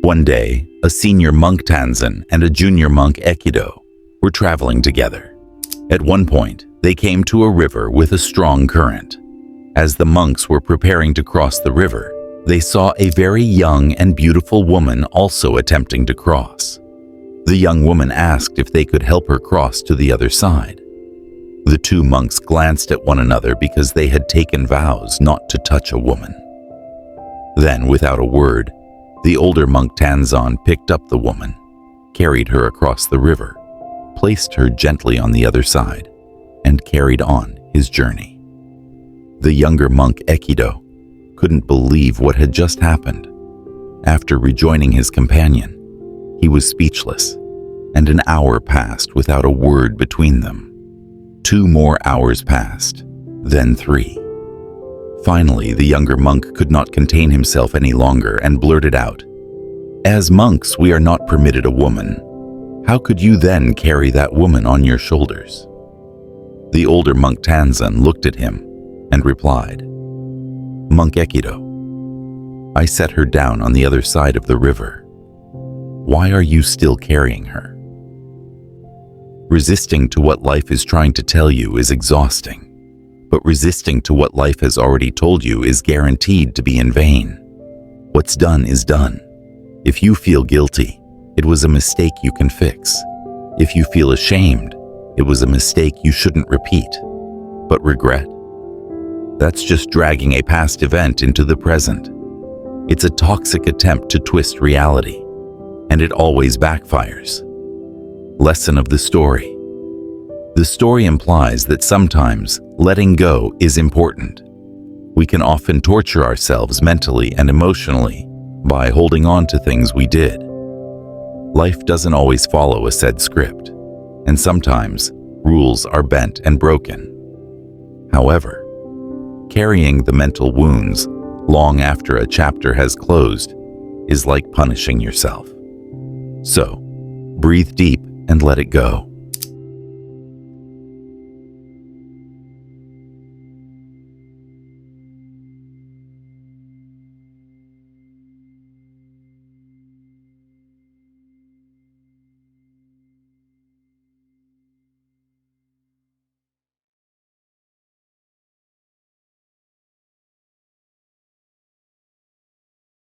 One day, a senior monk Tanzan and a junior monk Ekido were traveling together. At one point, they came to a river with a strong current. As the monks were preparing to cross the river, they saw a very young and beautiful woman also attempting to cross. The young woman asked if they could help her cross to the other side. The two monks glanced at one another because they had taken vows not to touch a woman. Then, without a word, the older monk Tanzan picked up the woman, carried her across the river, placed her gently on the other side, and carried on his journey. The younger monk Ekido couldn't believe what had just happened. After rejoining his companion, he was speechless, and an hour passed without a word between them. 2 more hours passed, then 3. Finally, the younger monk could not contain himself any longer and blurted out, "As monks, we are not permitted a woman. How could you then carry that woman on your shoulders?" The older monk Tanzan looked at him and replied, "Monk Ekido, I set her down on the other side of the river. Why are you still carrying her?" Resisting to what life is trying to tell you is exhausting, but resisting to what life has already told you is guaranteed to be in vain. What's done is done. If you feel guilty, it was a mistake you can fix. If you feel ashamed, it was a mistake you shouldn't repeat. But regret? That's just dragging a past event into the present. It's a toxic attempt to twist reality, and it always backfires. Lesson of the story. The story implies that sometimes letting go is important. We can often torture ourselves mentally and emotionally by holding on to things we did. Life doesn't always follow a set script, and sometimes rules are bent and broken. However, carrying the mental wounds long after a chapter has closed is like punishing yourself. So, breathe deep and let it go.